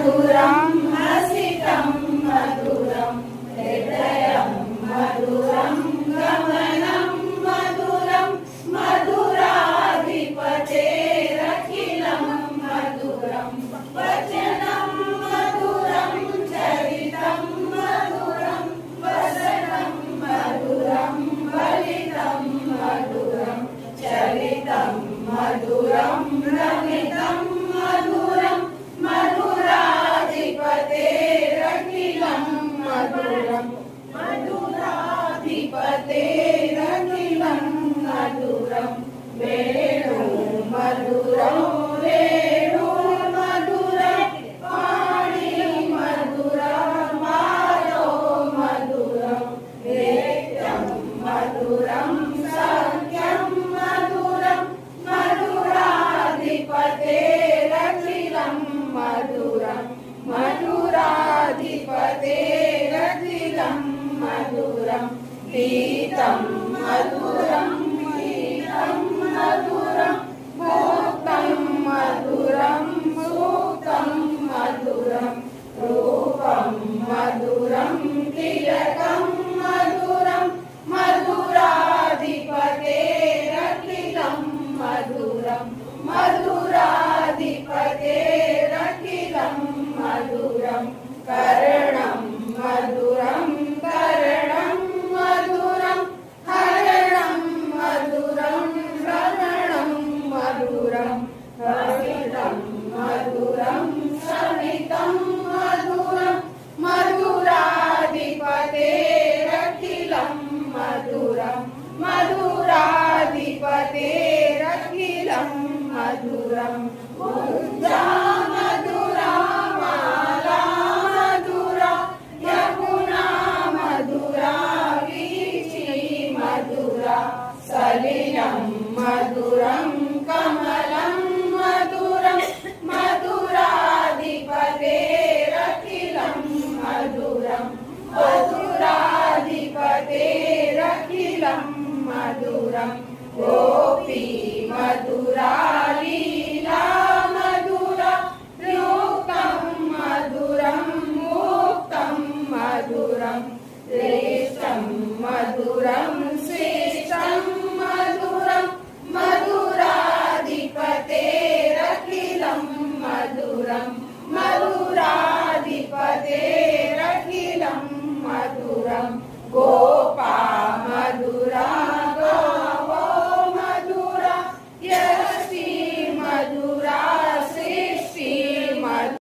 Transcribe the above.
मधुरं हसितं मधुरं हृदयं मधुरं गमनं मधुरं मधुराधिपतेरखिलं मधुरं वचनं मधुरं चरितं मधुरं वसनं मधुरं फलितं मधुरं चरितं मधुरं रमितं मधुरं मधुराधिपतेरखिलं मधुरं मधुराधिपतेरखिलं मधुरं वेणु मधुरं वेणु मधुरं वाणी मधुरं माधो मधुरं वेद्यं मधुरं सख्यं मधुरं मधुराधिपतेरखिलं मधुरं मधुराधिपतेरखिलं मधुरं पीतं मधुरं